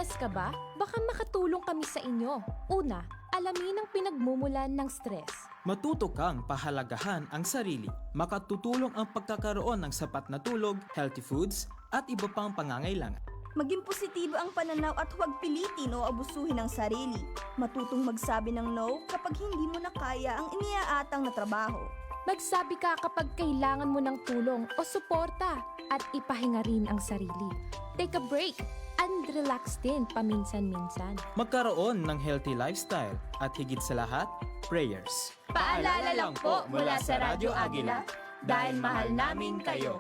Stress ka ba? Baka makatulong kami sa inyo. Una, alamin ang pinagmumulan ng stress. Matuto kang pahalagahan ang sarili. Makatutulong ang pagkakaroon ng sapat na tulog, healthy foods, at iba pang pangangailangan. Maging positibo ang pananaw at huwag pilitin o abusuhin ang sarili. Matutong magsabi ng no kapag hindi mo na kaya ang iniaatang na trabaho. Magsabi ka kapag kailangan mo ng tulong o suporta at ipahinga rin ang sarili. Take a break and relax din paminsan-minsan. Magkaroon ng healthy lifestyle at higit sa lahat, prayers. Paalala lang po mula sa Radyo Agila, dahil mahal namin kayo.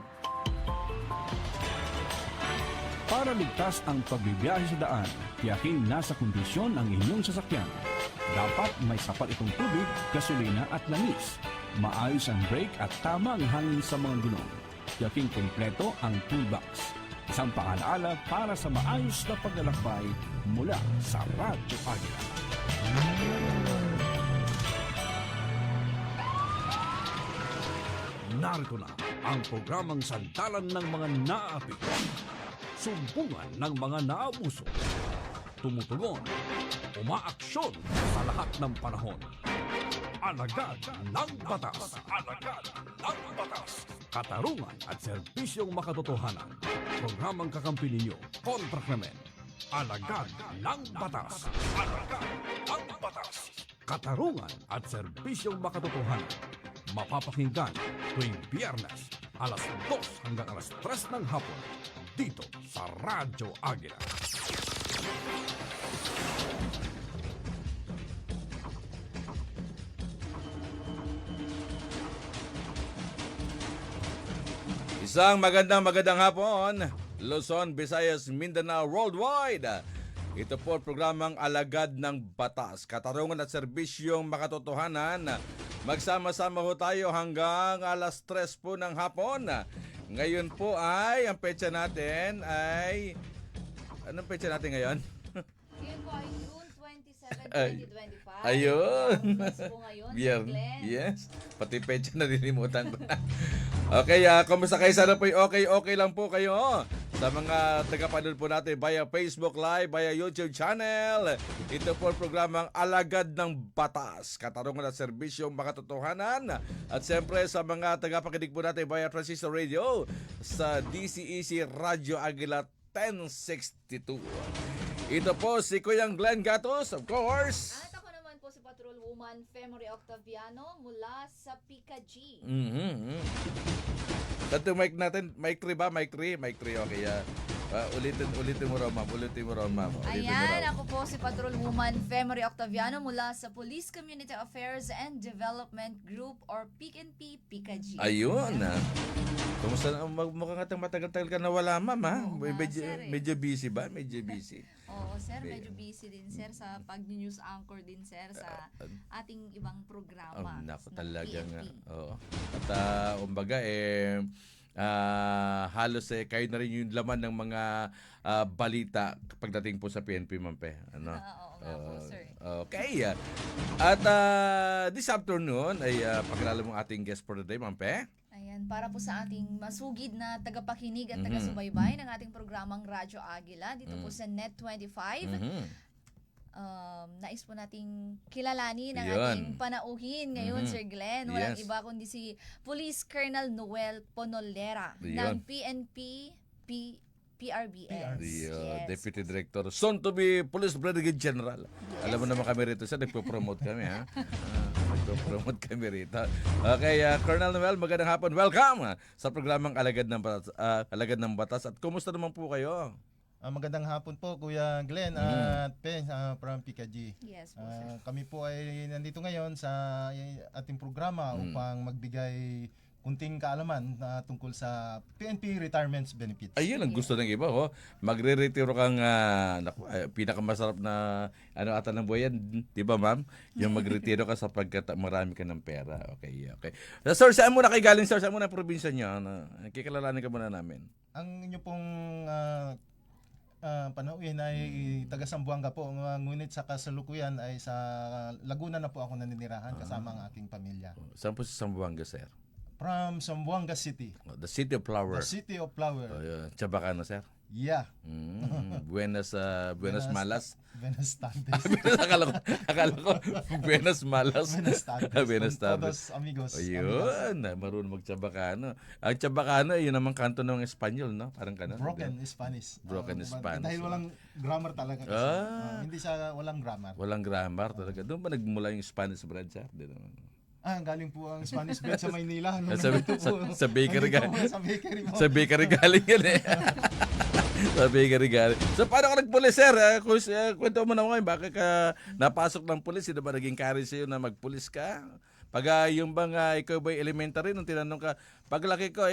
Para ligtas ang pagbibiyahe sa daan, tiyaking nasa kondisyon ang inyong sasakyan. Dapat may sapat itong tubig, gasolina at langis. Maayos ang brake at tama ang hangin sa mga gulong. Tiyaking kumpleto ang toolbox. Isang paalaala para sa maayos na paglalakbay mula sa Radyo Agila. Narito na ang programang sandalan ng mga naapi. Sumbungan ng mga naabuso. Tumutugon, umaaksyon sa lahat ng panahon. Alagad ng batas. Alagad ng batas. Katarungan at serbisyong makatotohanan. Programang kakampi ninyo kontra krimen. Alagad ng batas. Alagad ng batas. Katarungan at serbisyong makatotohanan. Mapapakinggan tuwing Biyernes, alas 2 hanggang alas 3 ng hapon. Dito sa Radyo Agila. Isang magandang hapon, Luzon, Visayas, Mindanao, worldwide. Ito po ang programang Alagad ng Batas, katarungan at serbisyong makatotohanan. Magsama-sama ho tayo hanggang alas 3 po ng hapon. Ngayon po ay, ang petsa natin ay... Anong petsa natin ngayon? Ngayon po ay June 27, 2025. Ayun. Yes po ngayon, Bien. Glenn. Yes. Pati petsa nalilimutan ko na. Okay, kumusta kayo? Sana po okay lang po kayo. Sa mga tagapanood po natin via Facebook Live, via YouTube channel. Ito po ang programang Alagad ng Batas, katarungan at serbisyong makatotohanan. At siyempre sa mga tagapakinig po natin via Transistor Radio sa DCEC Radio Agila 1062. Ito po si Kuyang Glenn Gatos, of course. At ako naman po si Patrol Woman Femory Octaviano mula sa Pika G. Dito mic natin, mic 3 ba? Mic 3, okay. Ulitin mo raw, ma'am. Ayan, ako po si Patrol Woman Femory Octaviano mula sa Police Community Affairs and Development Group or PNP Pika G. Ayun. Kumusta na? Mukhang matagal-tagal ka nawala, ma'am, ha? Oo nga, sir, eh. Medyo busy ba? Medyo busy. Oo, sir, medyo busy din, sir, sa pag-news anchor din, sir, sa ating ibang programa. Naku, ng talaga nga. PNP. Oo. At umbaga, halos kayo na rin yung laman ng mga balita pagdating po sa PNP, ma'am pe. Ano? Oo nga po, sir. Okay. At this afternoon ay pakilala mo ating guest for the day, ma'am pe. Ayan, para po sa ating masugid na tagapakinig at taga-subaybay ng ating programang Radyo Agila dito po sa Net 25. Nais po nating kilalanin ang Yun. ating panauhin ngayon, Sir Glenn. Walang Yes. iba kundi si Police Colonel Noel Ponolera Yun. ng PNP PRBS. The Deputy Director, soon to be Police Brigadier General. Alam mo naman kami rito, sir, nagpo-promote kami, ha? Nagpo-promote kami rito. Okay, Colonel Noel, magandang hapon. Welcome sa programang Alagad ng Batas. At kumusta naman po kayo? Magandang hapon po, Kuya Glenn at Pen from PKG. Yes po, sir. Kami po ay nandito ngayon sa ating programa upang magbigay kunting kaalaman tungkol sa PNP Retirement Benefits. Ayun ang gusto ng iba, oh. Magre-retiro kang pinakamasarap na ata ng buhay yan, 'di ba, ma'am? Yung magretiro ka sapagkat marami ka ng pera. Okay. Sir, saan muna kayo galing, sir? Saan muna ang probinsya niyo? Kikilalanin ka muna namin. Ang inyo pong panauhin ay taga Zamboanga po, ngunit sa kasalukuyan ay sa Laguna na po ako naninirahan kasama ang aking pamilya. Saan po sa Zamboanga, sir? From Zamboanga City. The City of Flower. The City of Flower. Chabacano, sir? Yeah. Buenas Malas. Buenas tardes. akala ko Buenas Malas. Buenas tardes. Buenas Con tardes. todos amigos. Ayun, marunong mag-Chabacano. Ang Chabacano, yun naman kanto ng Espanyol, no? Parang kanon. Broken Spanish. Broken Spanish. Dahil walang grammar talaga kasi. Hindi siya walang grammar. Walang grammar talaga. Doon ba nagmula yung Spanish bread, sir? Di naman. Galing po ang Spanish bread sa Maynila. Sa bakery Sa bakery mo. Sa bakery galing yan eh. Sa bakery galing. So paano ka nagpulis, sir? Kwento mo naman ngayon, bakit ka napasok ng pulis? Sino ba naging carry sa'yo na magpulis ka? Pag yung bang ikaw ba elementary, nung tinanong ka, paglaki ko,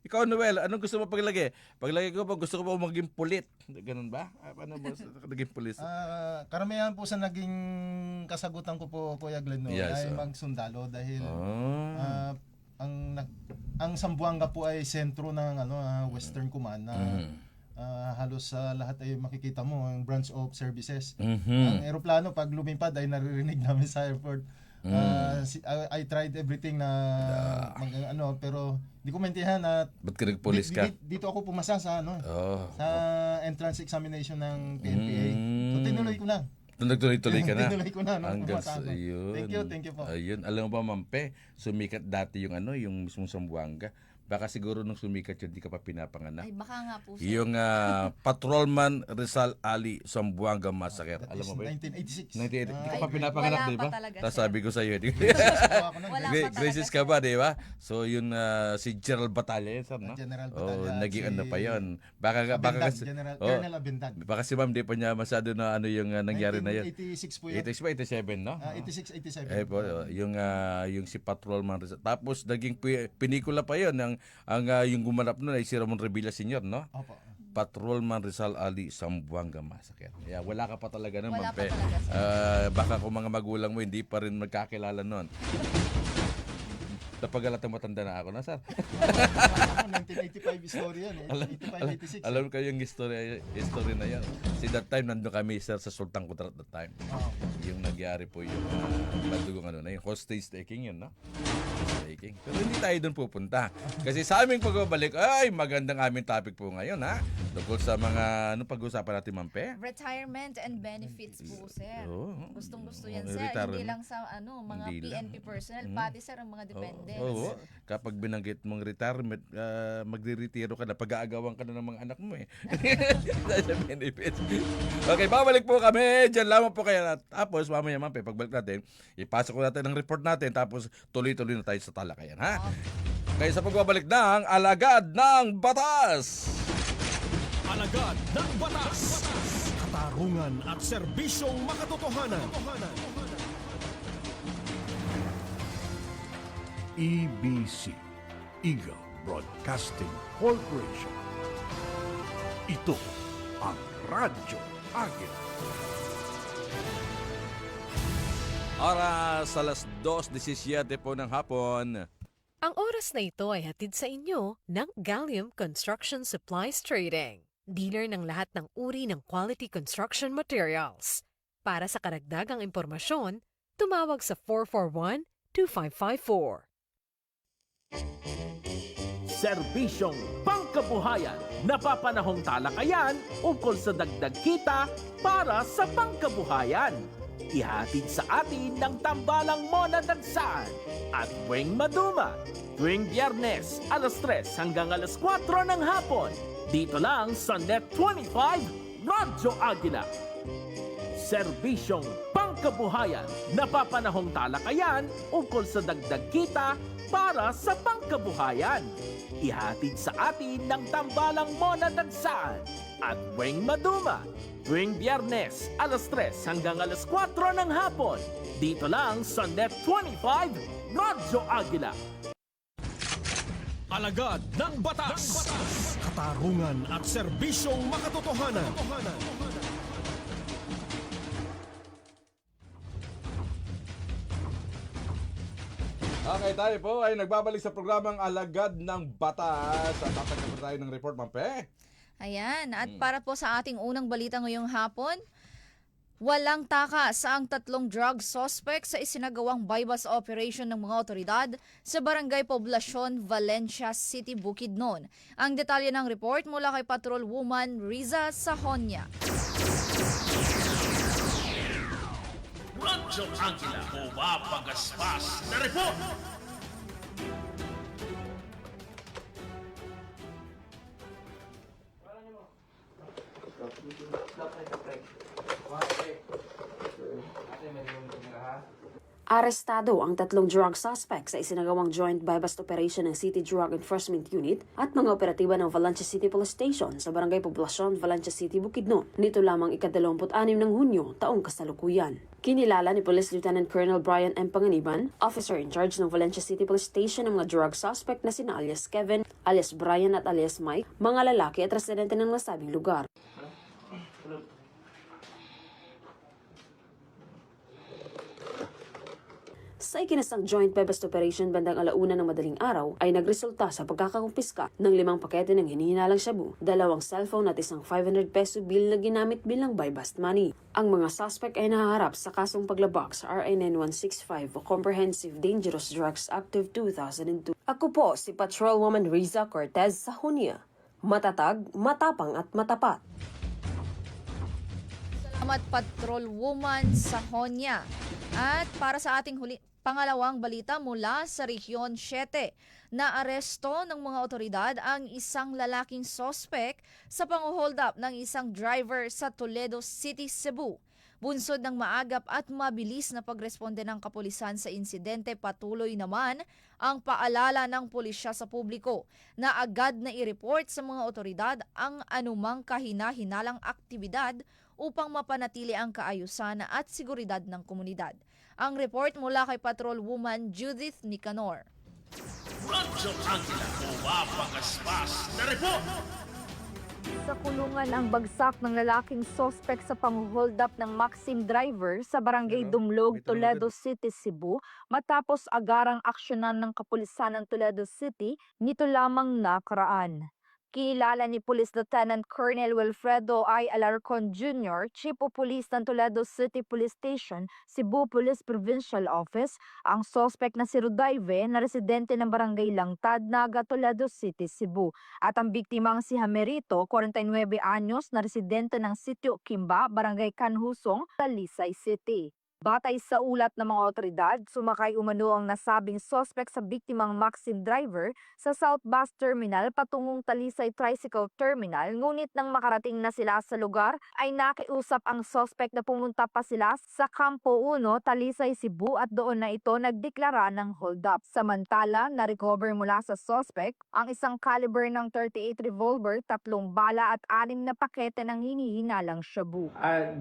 ikaw Noel, anong gusto mo paglaki? Paglaki ko, gusto ko pa maging pulit. Ganun ba? Paano mo naging pulis? Karamihan po sa naging kasagutan ko po, Kuya Glenn, no, Yes, ay magsundalo dahil Oh. ang Zamboanga po ay sentro ng Western Command na halos sa lahat ay makikita mo ang branch of services. Ang eroplano pag lumipad ay naririnig namin sa airport. I tried everything na pero di ko maintindihan na Ba't ka nagpulis ka? dito ako pumasa sa sa entrance examination ng PNPA. So tinuloy ko na. Nagtuloy-tuloy ka na. Tinuloy ko na nung Hanggang pumasa ako. ayun. Thank you po. Ayun, alam mo ba, Mampe, sumikat dati yung yung mismong Zamboanga. Baka siguro nung sumikat yun, di ka pa pinapanganak. Ay, baka nga po, sir. Yung Patrolman Rizal Ali Zamboanga Massacre. That Alam is mo ba? 1986. 1980. Di ka Ay, pa pinapanganak, wala di ba? pa talaga, Tapos sir. sabi ko sa iyo, Wala pa talaga, Gracious ka ba, di ba? So yun si General Batalla, sir, no? General Oh, Batalla, naging si ano pa yun. Baka Abindan, kasi Colonel Abindan. baka si Ma'am di pa niya masyado na yung nangyari na yun. 1986 po yun. 86 ba 87, no? 86, 87. Yung si Patrolman Rizal. Tapos naging pelikula pa yun ang yung gumanap nun ay si Ramon Revilla Sr., no? Opo. Patrolman Rizal Ali Zamboanga Massacre. Kaya wala ka pa talaga nun, Wala pa Mampe. talaga, sir. Baka kung mga magulang mo hindi pa rin magkakilala nun. Napagalat ang matanda na ako na, sir. 1985 story yan eh. 85, 86. Alam ko yung history na yan. Si that time, nandun kami, sir, sa Sultan Kudarat that time. Yung nagyari po yung bandugong yung hostage taking yun, no? Taking. Pero hindi tayo doon pupunta. Kasi sa aming pagbabalik, ay, magandang aming topic po ngayon, ha? Tungkol sa mga, pag-usapan natin, Mampe? Retirement and benefits po, sir. Oo. Gustong-gusto yan, sir. Retirement. Hindi lang sa mga Hindi lang. PNP personnel, pati, sir, ang mga dependents. Oo. Kapag binanggit mong retirement, magre-retiro ka na, pag-aagawan ka na ng mga anak mo eh. Dahil sa benefits. Okay, babalik po kami. Diyan lamang po kayo. Tapos, mamaya Mampe, pagbalik natin, ipasok ko natin ang report natin, tapos tuloy-tuloy na tayo sa talakayan, ha? Kaya sa pagbabalik ng Alagad ng Batas! Alagad ng Batas. Katarungan at serbisyong makatotohanan. EBC, Eagle Broadcasting Corporation. Ito ang Radyo Agila. Oras alas 2:17 po ng hapon. Ang oras na ito ay hatid sa inyo ng Gallium Construction Supplies Trading. Dealer ng lahat ng uri ng quality construction materials. Para sa karagdagang impormasyon, tumawag sa 441-2554. Serbisyong pangkabuhayan. Napapanahong talakayan ukol sa dagdag kita para sa pangkabuhayan. Ihatid sa atin ng tambalang Mona Dagsaan at Weng Maduma. Tuwing Biyernes, alas 3 hanggang alas 4 ng hapon. Dito lang sa Net 25, Radyo Agila. Serbisyong pangkabuhayan. Napapanahong talakayan ukol sa dagdag kita para sa pangkabuhayan. Ihatid sa atin ng tambalang Mona Dagsaan at Weng Maduma. Tuwing Biyernes, alas 3 hanggang alas 4 ng hapon. Dito lang sa Net 25, Radyo Agila. Alagad ng Batas. Katarungan at serbisyong makatotohanan. Okay, tayo po ay nagbabalik sa programang Alagad ng Batas. At tatagyan po tayo ng report, Mampe. Ayan. At para po sa ating unang balita ngayong hapon, Walang takas ang 3 drug suspect sa isinagawang bypass operation ng mga otoridad sa Barangay Poblacion, Valencia City, Bukidnon. Ang detalye ng report mula kay Patrolwoman Riza Sahonia. Radyo Angela, pumapagaspas na report! Arestado ang 3 drug suspects sa isinagawang joint buy-bust operation ng City Drug Enforcement Unit at mga operatiba ng Valencia City Police Station sa Barangay Poblacion, Valencia City, Bukidnon. Nito lamang ika-26 ng Hunyo, taong kasalukuyan. Kinilala ni Police Lieutenant Colonel Brian M. Panganiban, officer in charge ng Valencia City Police Station, ng mga drug suspect na sina alias Kevin, alias Brian at alias Mike, mga lalaki at residente ng nasabing lugar. Sa ikinasang joint buy-bust operation bandang 1:00 ng madaling araw ay nagresulta sa pagkakakumpiska ng 5 pakete ng hinihinalang shabu, 2 cellphone at isang 500 peso bill na ginamit bilang buy-bust money. Ang mga suspect ay nahaharap sa kasong paglabag sa RA 9165 o Comprehensive Dangerous Drugs Act of 2002. Ako po si Patrolwoman Riza Cortez Sahonia. Matatag, matapang at matapat. Salamat Patrolwoman Sahonia. At para sa ating pangalawang balita mula sa Rehiyon 7, naaresto ng mga otoridad ang isang lalaking sospek sa pang-hold up ng isang driver sa Toledo City, Cebu. Bunsod ng maagap at mabilis na pagresponde ng kapulisan sa insidente, patuloy naman ang paalala ng pulisya sa publiko na agad na i-report sa mga otoridad ang anumang kahina-hinalang aktibidad upang mapanatili ang kaayusan at seguridad ng komunidad. Ang report mula kay Patrolwoman Judith Nicanor. Radyo Angela, pumapagaspas na report! Sa kulungan ang bagsak ng lalaking sospek sa pang-hold up ng Maxim driver sa Barangay Dumlog, Toledo City, Cebu matapos agarang aksyonan ng kapulisan ng Toledo City nito lamang nakaraan. Kinilala ni Police Lieutenant Colonel Wilfredo I. Alarcon Jr., Chief of Police ng Toledo City Police Station, Cebu Police Provincial Office, ang sospek na si Rodaive na residente ng Barangay Langtad, Naga, Toledo City, Cebu. At ang biktimang si Jamerito, 49 anyos, na residente ng Sitio Kimba, Barangay Canhusong, Talisay City. Batay sa ulat ng mga otoridad, sumakay umano ang nasabing sospek sa biktimang Maxim driver sa South Bus Terminal patungong Talisay Tricycle Terminal, ngunit nang makarating na sila sa lugar ay nakiusap ang sospek na pumunta pa sila sa Campo 1, Talisay, Cebu at doon na ito nagdeklara ng hold up. Samantala, na-recover mula sa sospek ang isang caliber ng .38 revolver, 3 bala at 6 na pakete ng hinihinalang shabu.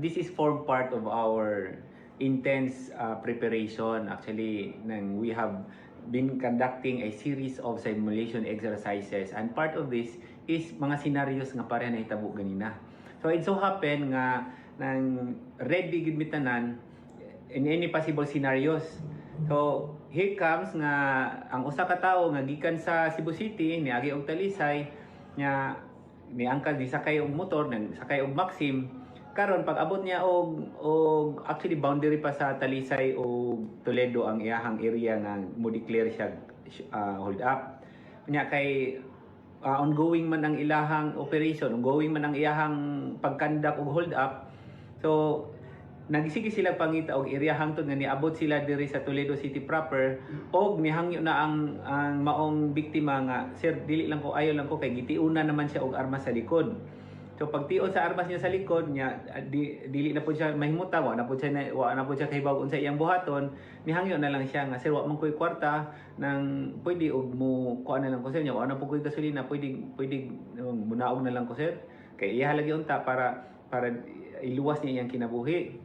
This is form part of our intense preparation. Actually, we have been conducting a series of simulation exercises, and part of this is mga scenarios nga pareha na hitabo ganina. So it so happen nga nang ready gid mitanan in any possible scenarios. So here comes nga ang usa ka tawo nga gikan sa Cebu City niagi og Talisay nya niangkal di sakay og motor nang sakay og Maxim. Karon pag abot niya og actually boundary pa sa Talisay o Toledo ang iyahang area nga mo declare siya hold up. Nya kay ongoing man ang ilahang operation, ongoing man ang iyahang pagkandak og hold up. So nagsige sila pangita og area hangtod nga niabot sila diri sa Toledo City proper og nihangyo na ang maong biktima nga sir dili lang ko ayo lang ko kay gitiuna naman siya og armas sa likod. So pagtiod sa armas niya sa likod niya, dili na po siya mahimuta, wa na po siya kahibaw unsa iyang buhaton, nihangyo na lang siya nga sir wa man koy kwarta nang pwede og mo kuan na lang ko sir niya, wa na po koy gasolina, pwede munaog na lang ko sir. Kay iya halagi unta para iluwas niya iyang kinabuhi.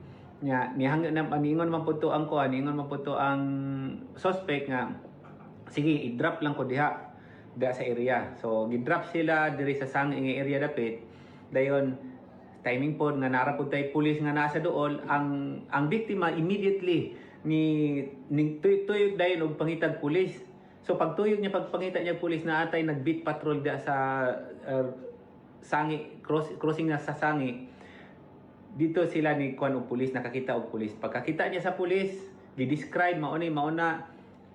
Nya nihangyo na ningon man pud to ang kuan, ningon man pud to ang suspect nga sige i-drop lang ko diha sa area. So gi-drop sila diri sa sanging area dapit. Dayon timing pod nga nara pud tay pulis nga nasa dool ang biktima immediately ni tuyog dayon og pangitag pulis. So pagtuyog niya pagpangita niya pulis na atay nag-beat patrol da sa sangi crossing na sa sangi. dito sila ni kuan og pulis, nakakita og pulis. Pagkakita niya sa pulis, gi-describe mauna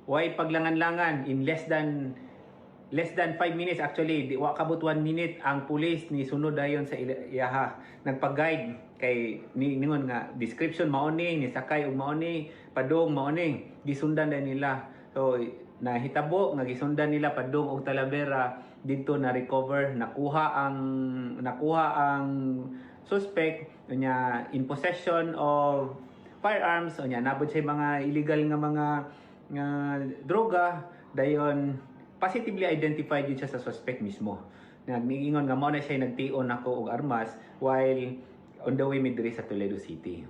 way paglangan-langan in less than 5 minutes, actually wa kabot 1 minute ang pulis ni sunod dayon sa iyaha, nagpag-guide kay ningon nga description mauni, ni sakay og mauni, padong mauni, gisundan na nila. So nahitabo nga gisundan nila padong og Talavera, dito na recover, nakuha ang suspect nya in possession of firearms, nya nabot siya mga illegal nga droga, dayon positively identified yun siya sa suspect mismo. Nag-ingon nga mo na siya nagtion ako og armas while on the way midri sa Toledo City.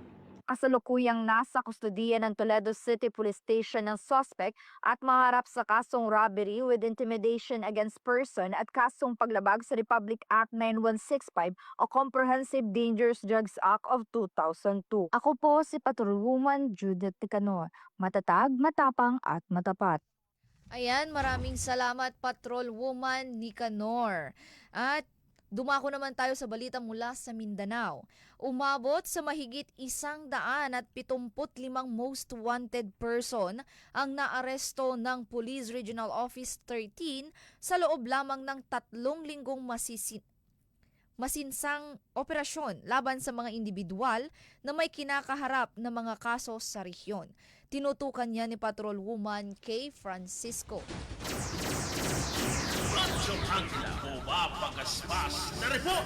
Kasalukuyang nasa kustudiya ng Toledo City Police Station ng suspect at maharap sa kasong robbery with intimidation against person at kasong paglabag sa Republic Act 9165 o Comprehensive Dangerous Drugs Act of 2002. Ako po si Patrolwoman Judith Ticanor, matatag, matapang at matapat. Ayan, maraming salamat Patrol Woman Nicanor. At dumako naman tayo sa balita mula sa Mindanao. Umabot sa mahigit 175 most wanted person ang naaresto ng Police Regional Office 13 sa loob lamang ng 3 linggong masinsang operasyon laban sa mga individual na may kinakaharap na mga kaso sa rehiyon. Tinutukan niya ni Patrol Woman K. Francisco. Radyo Angela, umapagaspas na report!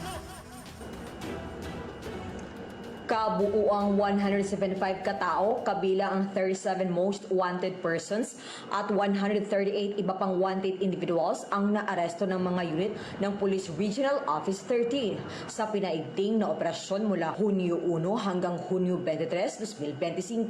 Kabuuang 175 katao, kabilang ang 37 most wanted persons at 138 iba pang wanted individuals ang naaresto ng mga unit ng Police Regional Office 13 sa pinaigting na operasyon mula Hunyo 1 hanggang Hunyo 23, 2025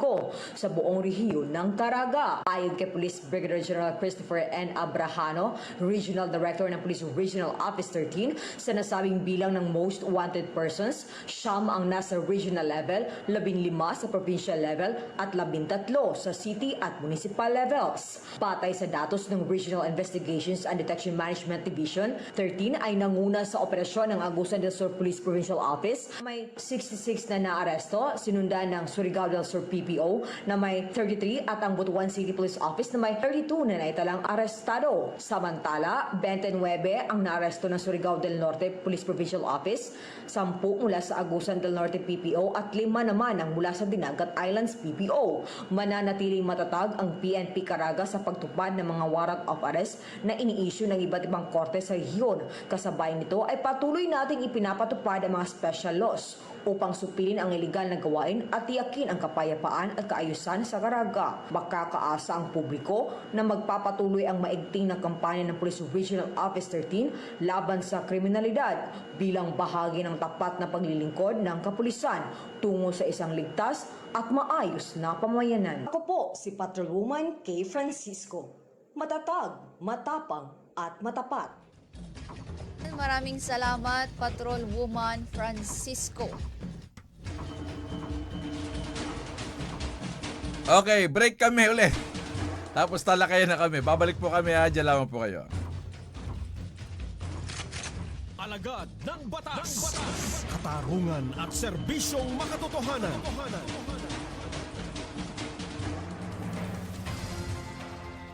sa buong rehiyon ng Caraga. Ayon kay Police Brigadier General Christopher N. Abrahano, Regional Director ng Police Regional Office 13, sa nasabing bilang ng most wanted persons, 9 ang nasa regional level, 15 sa provincial level at 13 sa city at municipal levels. Batay sa datos ng Regional Investigations and Detection Management Division, 13 ay nanguna sa operasyon ng Agusan del Sur Police Provincial Office. May 66 na naaresto, sinundan ng Surigao del Sur PPO na may 33 at ang Butuan City Police Office na may 32 na naitalang arestado. Samantala, 29 ang naaresto ng Surigao del Norte Police Provincial Office, 10 mula sa Agusan del Norte PPO at 5 naman ang mula sa Dinagat Islands PPO. Mananatiling matatag ang PNP Caraga sa pagtupad ng mga warrant of arrest na ini-issue ng iba't ibang korte sa rehiyon. Kasabay nito ay patuloy nating ipinapatupad ang mga special laws upang supilin ang iligal na gawain at tiyakin ang kapayapaan at kaayusan sa Caraga. Makakaasa ang publiko na magpapatuloy ang maigting na kampanya ng Police Regional Office 13 laban sa kriminalidad bilang bahagi ng tapat na paglilingkod ng kapulisan tungo sa isang ligtas at maayos na pamayanan. Ako po si Patrolwoman K. Francisco. Matatag, matapang at matapat. Maraming salamat Patrol Woman Francisco. Okay, break kami ulit. Tapos talakayan na kami. Babalik po kami ha. Diyan lamang po kayo. Alagad ng batas, katarungan at serbisyong makatotohanan.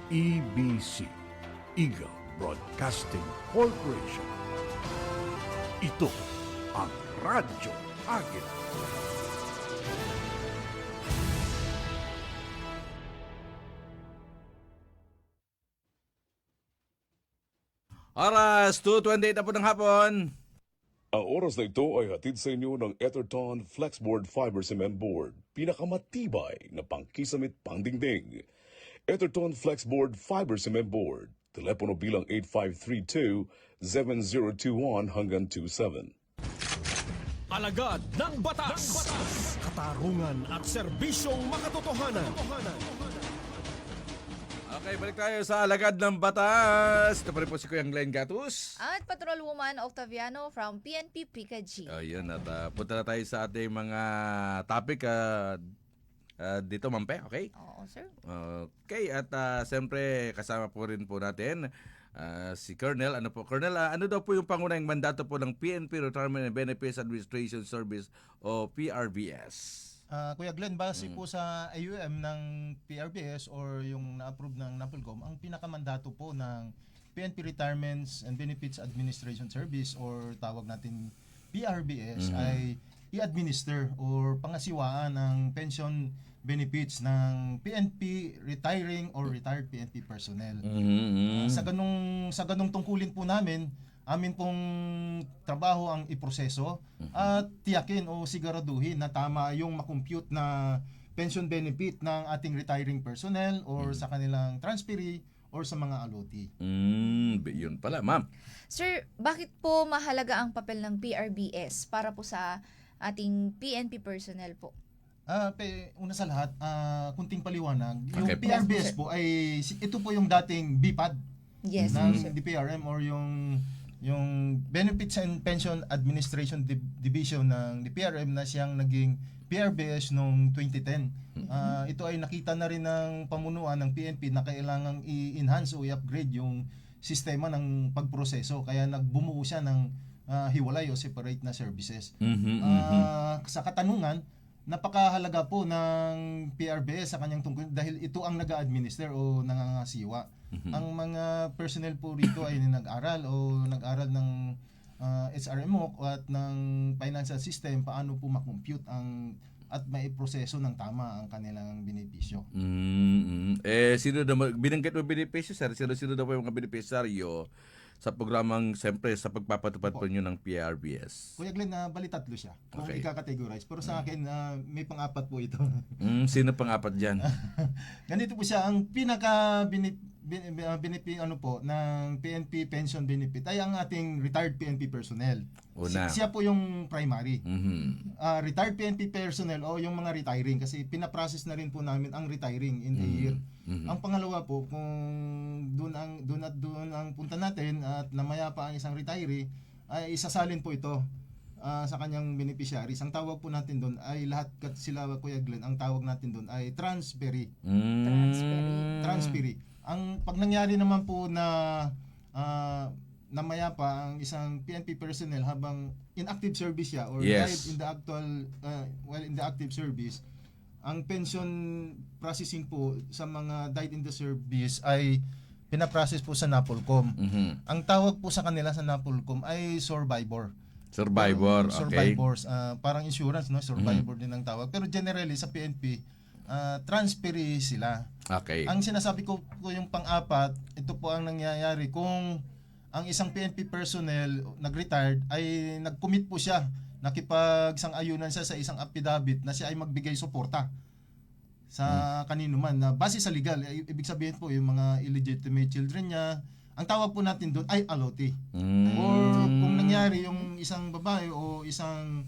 EBC, Eagle Broadcasting Corporation. Ito ang Radyo Agila. Oras, 2:28 na po ng hapon. Ang oras na ito ay hatid sa inyo ng Etherton Flexboard Fiber Cement Board. Pinakamatibay na pangkisamit pangdingding. Etherton Flexboard Fiber Cement Board. Telepono bilang 8532-7021 hanggang 27. Alagad ng batas, katarungan at serbisyong makatotohanan. Okay, balik tayo sa Alagad ng Batas. Ito pa rin po si Kuyang Glenn Gatus. At Patrol Woman Octaviano from PNP PKG. Ayun, at punta na tayo sa ating mga topic dito, Mampe, okay? Oo, sir. Okay, at siyempre kasama po rin po natin si Colonel. Ano po, Colonel, ano daw po yung pangunahing mandato po ng PNP Retirement and Benefits Administration Service o PRBS? Kuya Glenn, base po sa AUM ng PRBS or yung na-approve ng NAPOLCOM, ang pinakamandato po ng PNP Retirements and Benefits Administration Service or tawag natin PRBS ay i-administer or pangasiwaan ng pension benefits ng PNP retiring or retired PNP personnel. Sa ganung tungkulin po namin, amin pong trabaho ang iproseso at tiyakin o siguraduhin na tama yung makompute na pension benefit ng ating retiring personnel or sa kanilang transferee or sa mga allotee. Yun pala, ma'am. Sir, bakit po mahalaga ang papel ng PRBS para po sa ating PNP personnel po? Una sa lahat, kunting paliwanag. Yung Okay po. PRBS po ay ito po yung dating BPAD Yes, ng DPRM or yung Benefits and Pension Administration Division ng DPRM na siyang naging PRBS noong 2010. Ito ay nakita na rin ng pamunuan ng PNP na kailangang i-enhance o i-upgrade yung sistema ng pagproseso. Kaya nagbumuo siya ng hiwalay o separate na services. Sa katanungan, napakahalaga po ng PRBS sa kanyang tungkol dahil ito ang nag-administer o nangangasiwa. Ang mga personnel po rito ay nag-aral ng SRMO at ng financial system paano po makompute at maiproseso ng tama ang kanilang benepisyo. Sino daw binanggit mo benepisyo, sir? Sino daw po yung mga benepisaryo sa programang, siyempre, sa pagpapatupad po nyo ng PRBS? Kuya Glenn, bali tatlo siya kung Okay. ika-categorize. Pero sa akin, may pang-apat po ito. Sino pang-apat dyan? Ganito po siya, ang pinaka ano po ng PNP pension benefit ay ang ating retired PNP personnel. Una. Siya po yung primary. Retired PNP personnel o yung mga retiring kasi pinaprocess na rin po namin ang retiring in a year. Ang pangalawa po, kung doon ang punta natin at namaya pa ang isang retiree, ay isasalin po ito sa kanyang beneficiaries. Ang tawag po natin doon ay lahat sila, Kuya Glenn, ang tawag natin doon ay transferee. Transferee. Ang pag nangyari naman po na namaya pa ang isang PNP personnel habang in active service siya or died in the actual while in the active service, ang pension processing po sa mga died in the service ay pinaprocess po sa NAPOLCOM. Ang tawag po sa kanila sa NAPOLCOM ay survivor. Survivors, parang insurance, no? Survivor din ang tawag. Pero generally sa PNP, transferee sila. Okay. Ang sinasabi ko yung pang-apat, ito po ang nangyayari kung ang isang PNP personnel nag-retired ay nag-commit po siya, nakipagsang-ayunan siya sa isang affidavit na siya ay magbigay suporta sa kanino man na base sa legal. Ibig sabihin po yung mga illegitimate children niya, ang tawag po natin doon ay allotee. Or kung nangyari yung isang babae o isang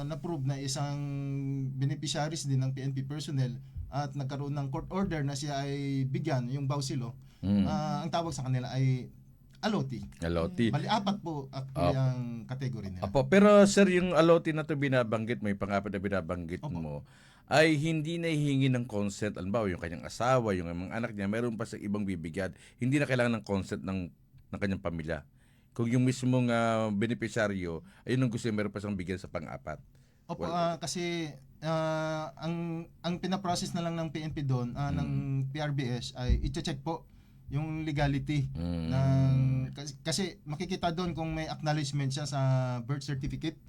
na-prove na isang beneficiaries din ng PNP personnel at nagkaroon ng court order na siya ay bigyan yung bausilo, ang tawag sa kanila ay allotee. Bali, apat po actually ang category nila. Pero sir, yung allotee na to binabanggit mo, yung pang-apat na binabanggit mo, ay hindi nahihingi ng consent. Alimbawa, yung kanyang asawa, yung mga anak niya, meron pa sa ibang bibigyan. Hindi na kailangan ng consent ng kanyang pamilya. Kung yung mismong beneficiaryo, ayun ang gusto niya, meron pa siyang bigyan sa pang-apat. Kasi ang pinaprocess na lang ng PNP doon, ng PRBS, ay i-check po yung legality kasi makikita doon kung may acknowledgement siya sa birth certificate.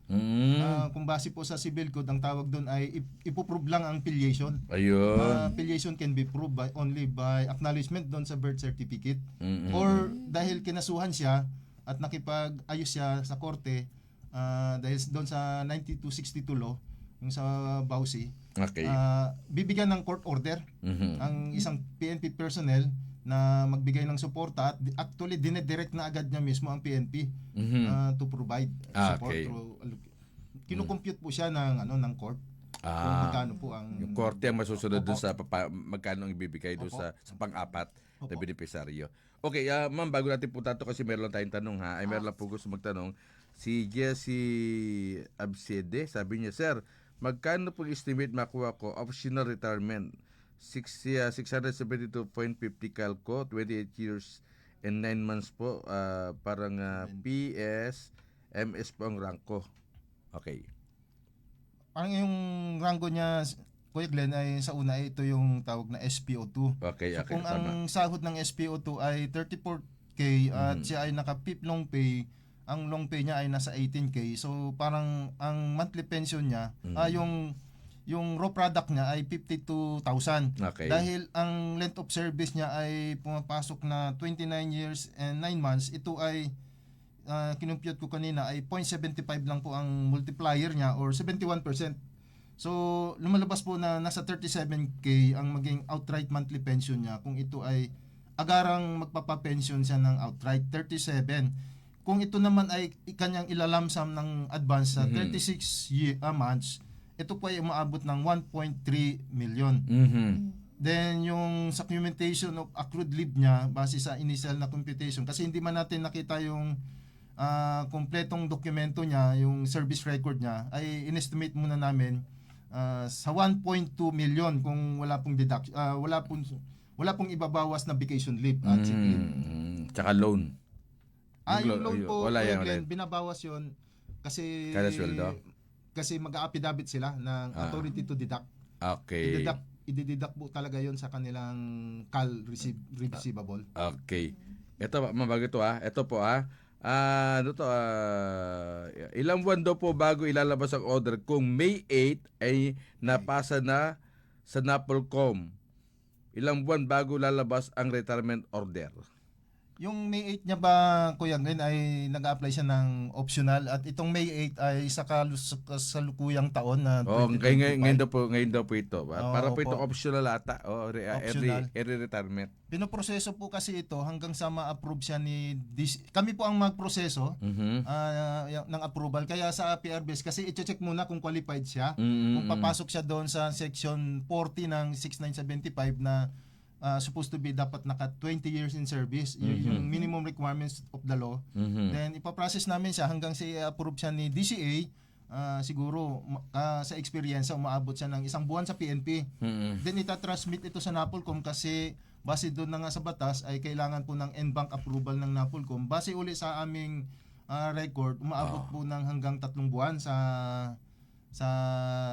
Kung base po sa civil code, ang tawag doon ay ipoprove lang ang filiation. Filiation can be proved only by acknowledgement doon sa birth certificate. Or dahil kinasuhan siya at nakipag-ayos siya sa korte dahil doon sa 9262 law, yung sa BAUSI, bibigyan ng court order ang isang PNP personnel na magbigay ng suporta at actually dinedirect na agad niya mismo ang PNP to provide support. Kinukompute po siya ng court kung magkano po ang yung korte ang masusunod doon sa magkano ang ibibigay doon sa pang-apat na beneficiaryo. Okay, ma'am, bago natin po tato kasi meron lang tayong tanong ha. Ay meron lang po gusto magtanong. Si Jessie Absede, sabi niya, sir, magkano po estimate makuha ko optional retirement? 672.50 calco, 28 years and 9 months po, parang PS, MS po ang ranko. Okay. Parang yung rango niya, Kuya Glenn, ay sa una ito yung tawag na SPO2. Okay, So okay, kung tama. ang sahod ng SPO2 ay 34K at siya ay naka-PIP long pay, ang long pay niya ay nasa 18K. So parang ang monthly pension niya, yung raw product niya ay 52,000. Okay. Dahil ang length of service niya ay pumapasok na 29 years and 9 months, ito ay kinumpute ko kanina ay 0.75 lang po ang multiplier niya or 71%. So, lumalabas po na nasa 37K ang maging outright monthly pension niya kung ito ay agarang magpapapension siya ng outright 37. Kung ito naman ay kanyang ilalamsam ng advance sa 36 months, ito po ay umaabot ng 1.3 million. Then yung supplementation of accrued leave niya base sa initial na computation, kasi hindi man natin nakita yung kompletong dokumento niya, yung service record niya, ay inestimate muna namin sa 1.2 million kung wala pong wala pong ibabawas na vacation leave at sick leave. Tsaka loan. Yung loan po, wala Kuya yan, Glenn, binabawas yon kasi kada sweldo. Kasi mag-a-affidavit sila ng authority to deduct. Okay. I-deduct po talaga yon sa kanilang CAL receivable. Okay. Ito, mabago ito Ito po ilang buwan daw po bago ilalabas ang order kung May 8 ay napasa na sa NAPOLCOM? Ilang buwan bago lalabas ang retirement order? Yung May 8 niya ba, Kuya Glenn, ay nag-apply siya ng optional at itong May 8 ay sa kasalukuyang taon na 2025. Ngayon daw po ito. Para po ito optional ata. Optional. Early retirement. Pinoproseso po kasi ito hanggang sa ma-approve siya ni kami po ang magproseso ng approval. Kaya sa PRBS, kasi i-check muna kung qualified siya. Kung papasok siya doon sa section 40 ng 6975 na supposed to be dapat naka 20 years in service, yung minimum requirements of the law. Then ipaprocess namin siya hanggang sa i-approve siya ni DCA. Siguro sa experience umaabot siya ng 1 buwan sa PNP. Then itatransmit ito sa NAPOLCOM kasi base doon na nga sa batas ay kailangan po ng en-bank approval ng NAPOLCOM. Base uli sa aming record, umaabot po ng hanggang 3 buwan sa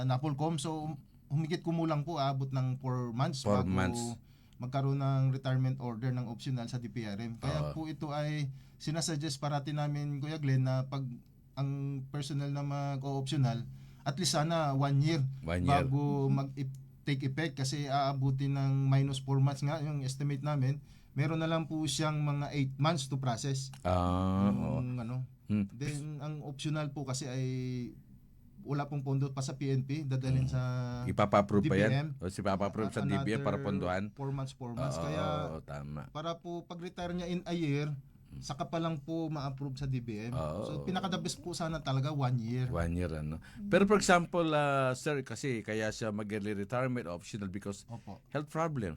NAPOLCOM. So humigit kumulang po aabot ng 4 months bago magkaroon ng retirement order ng optional sa DPRM. Kaya po ito ay sinasuggest parati namin, Kuya Glenn, na pag ang personnel na mag-o-optional, at least sana 1 year bago mag-take effect, kasi aabutin ng minus 4 months nga yung estimate namin. Meron na lang po siyang mga 8 months to process. Then ang optional po kasi ay wala pong pondo pa sa PNP, dadalhin sa ipapa-approve pa yan? DBM. O si papa-approve sa DBM para pondohan? 4 months. Kaya tama. para po pag-retire niya in a year, saka pa lang po ma-approve sa DBM. So pinaka-the best po sana talaga 1 year. 1 year, ano? Pero for example, sir, kasi kaya siya mag-early retirement optional because health problem.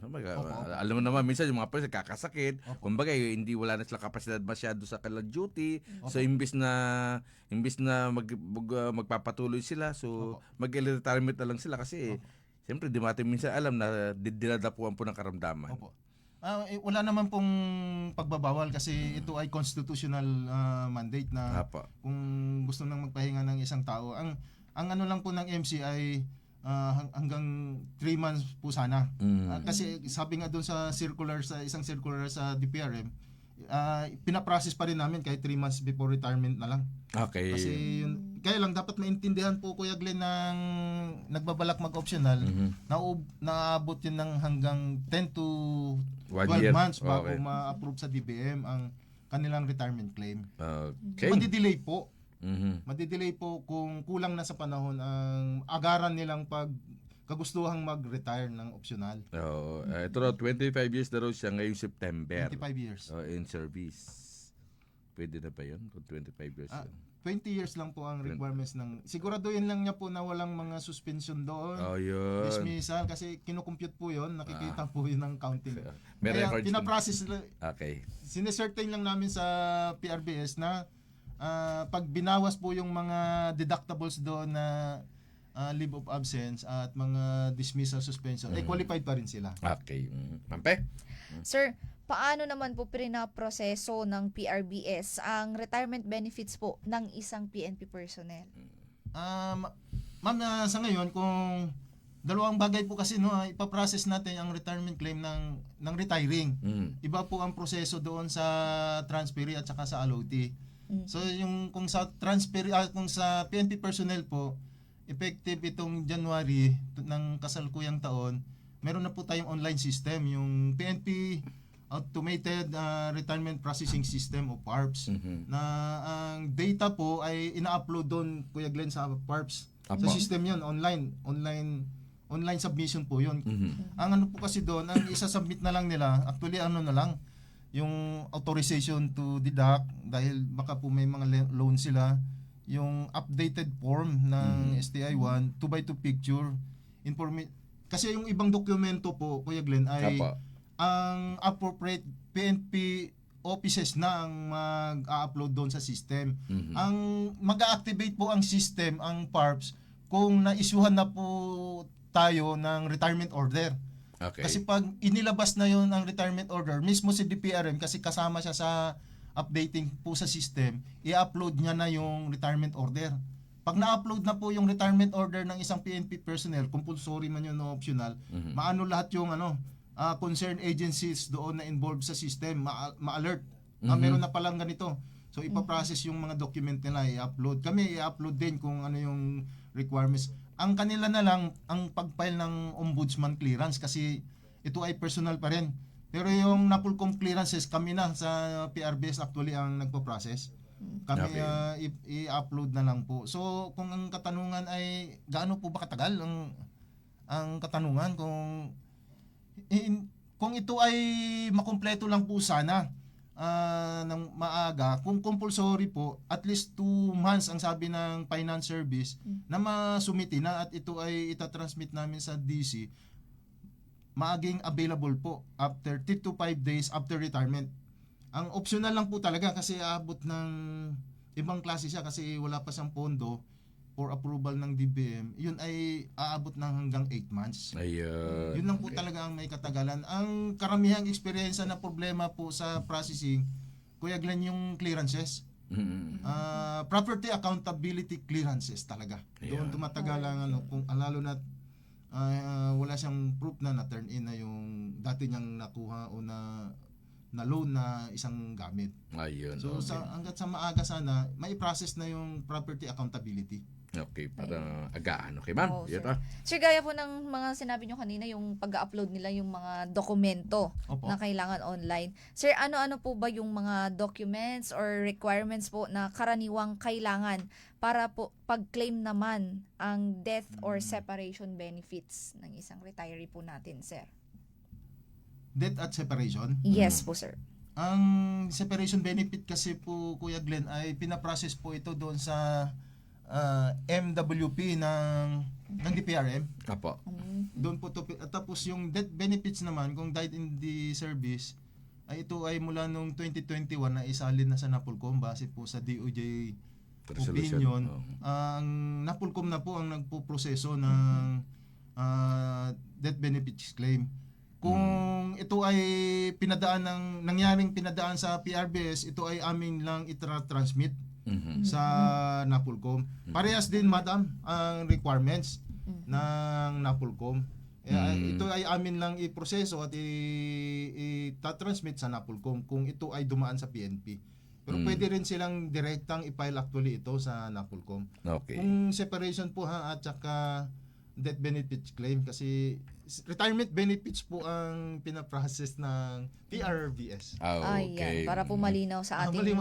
Alam mo naman, minsan yung mga person kakasakit, kumbaga hindi wala na sila kapasidad masyado sa kanilang duty. So imbis na magpapatuloy sila, so mag-early retirement na lang sila kasi siyempre di natin minsan alam na dinadapuan po ng karamdaman. Wala naman pong pagbabawal kasi ito ay constitutional mandate na kung gusto nang magpahinga ng isang tao. Ang ano lang po ng MC ay hanggang 3 months po sana. Kasi sabi nga doon sa isang circular sa DPRM, pinaprocess pa rin namin kahit 3 months before retirement na lang. Okay. Kasi kaya lang dapat maintindihan po, Kuya Glenn, ng nagbabalak mag-optional, naabot yun ng hanggang 10 to 12 months bago ma-approve sa DBM ang kanilang retirement claim. Madidelay po. Madidelay po kung kulang na sa panahon ang agaran nilang kagustuhang mag-retire ng optional. Ito raw, 25 years na raw siya ngayong September. 25 years. In service. Pwede na ba yun? Kung 25 years 20 years lang po ang requirements ng... Siguraduhin lang niya po na walang mga suspension doon. Yun. Dismissal. Kasi kinukompute po yun. Nakikita po yun ng counting. May Kaya records pinaprocess. Sinecertain lang namin sa PRBS na pag binawas po yung mga deductibles doon na leave of absence at mga dismissal, suspension, qualified pa rin sila. Okay. Mampe? Sir, paano naman po pinaproseso ng PRBS ang retirement benefits po ng isang PNP personnel? Ma'am, sa ngayon, kung dalawang bagay po kasi ipaprocess natin ang retirement claim ng retiring. Iba po ang proseso doon sa transferee at saka sa allotee. So kung sa kung sa PNP personnel po, effective itong January ng kasalukuyang taon, meron na po tayong online system, yung PNP Automated Retirement Processing System o PARPS, na ang data po ay ina-upload doon, Kuya Glenn, sa PARPS. Sa system yun, online submission po yun. Ang ano po kasi doon, ang isa-submit na lang nila, actually yung authorization to deduct, dahil baka po may mga loan sila, yung updated form ng STI1, 2x2 picture, kasi yung ibang dokumento po, Kuya Glenn, ay ang appropriate PNP offices na ang mag-a-upload doon sa system. Ang mag-a-activate po ang system, ang PARPS, kung na-issuehan na po tayo ng retirement order. Okay. Kasi pag inilabas na yon ang retirement order, mismo si DPRM, kasi kasama siya sa updating po sa system, i-upload niya na yung retirement order. Pag na-upload na po yung retirement order ng isang PNP personnel, compulsory man yun o optional, maano lahat yung concerned agencies doon na involved sa system, ma-alert. Meron na palang ganito. So ipaprocess yung mga document nila, i-upload. Kami i-upload din kung ano yung requirements. Ang kanila na lang ang pag-file ng ombudsman clearance, kasi ito ay personal pa rin. Pero yung NAPOLCOM clearances, kami na sa PRBS actually ang nagpo-process. Kami i-upload na lang po. So kung ang katanungan ay gaano po ba katagal, ang katanungan kung ito ay makumpleto lang po sana ng maaga, kung compulsory po, at least 2 months ang sabi ng finance service na masumiti na, at ito ay itatransmit namin sa DC, maaging available po after 3 to 5 days after retirement. Ang optional lang po talaga, kasi aabot ng ibang klase siya, kasi wala pa siyang pondo for approval ng DBM, yun ay aabot ng hanggang 8 months. Ayun. Yun lang po talaga ang may katagalan. Ang karamihang eksperyensya na problema po sa processing, Kuya Glenn, yung clearances. Property accountability clearances talaga. Doon tumatagal ang kung lalo na wala siyang proof na na-turn in na yung dati niyang nakuha o na loan na isang gamit. Ayun. So hanggat sa maaga sana, may process na yung property accountability. Okay, para agaan. Okay, ma'am? Sir, gaya po ng mga sinabi nyo kanina, yung pag-upload nila yung mga dokumento na kailangan online. Sir, ano-ano po ba yung mga documents or requirements po na karaniwang kailangan para po pag-claim naman ang death or separation benefits ng isang retiree po natin, sir? Death at separation? Yes po, sir. Ang separation benefit kasi po, Kuya Glenn, ay pinaprocess po ito doon sa MWP ng DPRM. Apo. Doon po to. Tapos yung death benefits naman, kung died in the service, ay ito ay mula nung 2021 na isalin na sa NAPOLCOM base po sa DOJ opinion. Ang NAPOLCOM na po ang nagpo-proseso ng death benefits claim. Kung ito ay nangyaring pinadaan sa PRBS, ito ay amin lang itra-transmit sa NAPOLCOM. Parehas din, madam, ang requirements ng NAPOLCOM. Ito ay amin lang i-proseso at i-transmit sa NAPOLCOM kung ito ay dumaan sa PNP. Pero pwede rin silang direktang i-file actually ito sa NAPOLCOM. Okay. Kung separation po at saka death benefits claim, kasi retirement benefits po ang pinaprocess ng PRBS. Ayan, para po malinaw sa ating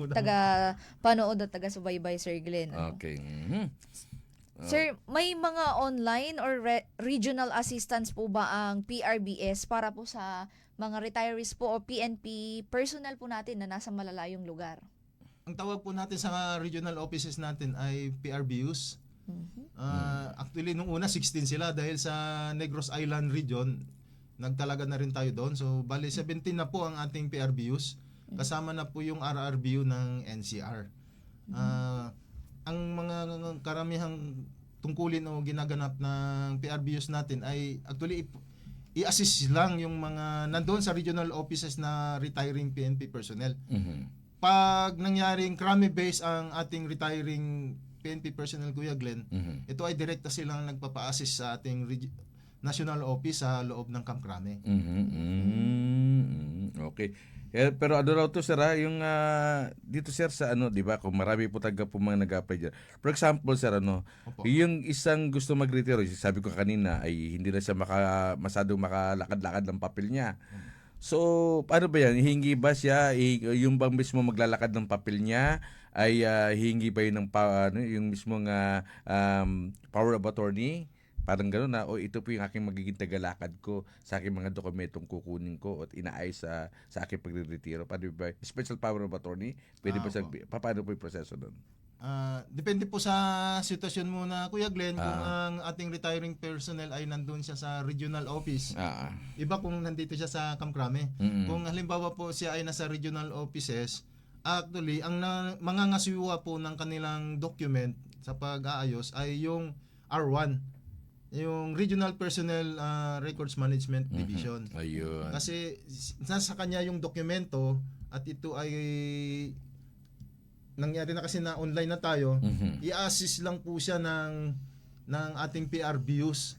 taga-panood at taga-subaybay, Sir Glenn. Okay. Sir, may mga online or regional assistance po ba ang PRBS para po sa mga retirees po o PNP personnel po natin na nasa malalayong lugar? Ang tawag po natin sa regional offices natin ay PRBUs. Actually, nung una 16 sila dahil sa Negros Island region, nagtalaga na rin tayo doon. So, bali 17 na po ang ating PRBUs. Kasama na po yung RRBU ng NCR. Ang mga karamihang tungkulin o ginaganap ng PRBUs natin ay actually i-assist lang yung mga nandoon sa regional offices na retiring PNP personnel. Pag nangyaring crime base ang ating retiring PNP personnel, Kuya Glenn, ito ay direkta silang nagpapa-assist sa ating national office sa loob ng Camp Crame. Okay. Pero ano raw to sir yung dito sir sa ano, 'di ba? Kung marami po taga po mga nag-apply diyan. For example sir Opo. yung isang gusto mag-retiro, sabi ko kanina ay hindi na siya masadong makalakad-lakad ng papel niya. So, paano ba yan? Hingi ba siya yung bang mismo maglalakad ng papel niya ay hingi ba yun ng yung mismong power of attorney? Parang gano'n na, ito po yung aking magiging tagalakad ko sa aking mga dokumentong kukunin ko at inaayos sa aking pagre-retiro. Paano ba? Special power of attorney? Pwede ba paano po yung proseso doon? Depende po sa sitwasyon mo na, Kuya Glenn, kung ang ating retiring personnel ay nandun siya sa regional office. Iba kung nandito siya sa Camp Crame. Kung halimbawa po siya ay nasa regional offices, actually, ang mangangasiwa po ng kanilang document sa pag-aayos ay yung R1, yung Regional Personnel Records Management Division. Ayun. Kasi nasa kanya yung dokumento at ito ay nangyari na kasi na online na tayo, i-assist lang po siya ng ating PRBUs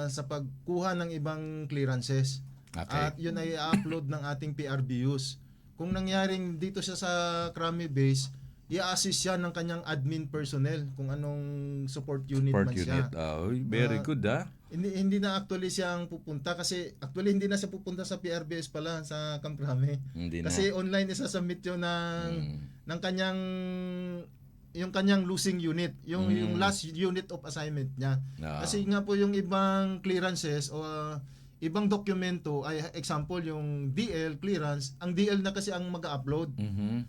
sa pagkuha ng ibang clearances. Okay. At yun ay i-upload ng ating PRBUs. Kung nangyaring dito siya sa Crame Base, i-assist siya ng kanyang admin personnel kung anong support unit man siya. Very good Hindi na actually siyang pupunta kasi actually hindi na siya pupunta sa PRBS pala sa Camp Crame. Kasi online isa-submit yun ng kanyang yung kanyang losing unit, yung last unit of assignment niya. Kasi nga po yung ibang clearances o ibang dokumento ay example yung DL clearance, ang DL na kasi ang mag-upload.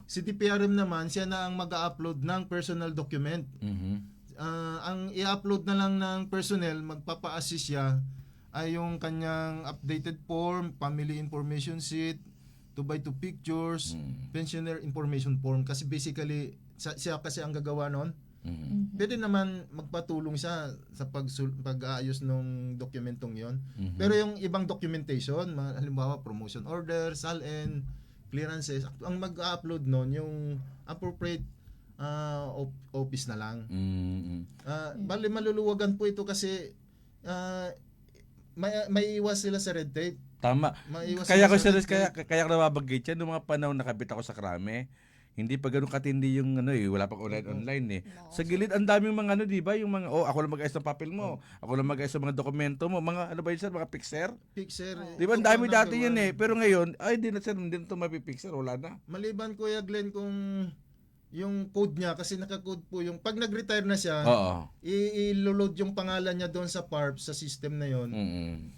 Si DPRM naman siya na ang mag-upload ng personal document. Ang i-upload na lang ng personnel, magpapa-assist siya ay yung kanyang updated form, family information sheet, 2x2 pictures, pensioner information form kasi basically siya kasi ang gagawa noon. Pwede naman magpatulong siya sa pag-aayos ng dokumentong yon. Pero yung ibang documentation, halimbawa promotion order, SALN, clearances, ang mag-upload noon yung appropriate office na lang. Bali maluluwagan po ito kasi may iwas sila sa red tape. Tama. Kaya ko nababanggit yan, noong mga panahon nakabit ako sa Crame, hindi pa ganoon katindi yung wala pang online Sa gilid ang daming mga di ba, yung mga ako lang mag-ayos ng papel mo, ako lang mag-ayos ng mga dokumento mo, mga ba yun sir, mga pixer? Di ba ang dami dati yun pero ngayon ay hindi na to mapipixer, wala na. Maliban Kuya Glenn kung yung code niya kasi naka-code po yung pag nag-retire na siya, i-load yung pangalan niya doon sa PARP sa system na yon.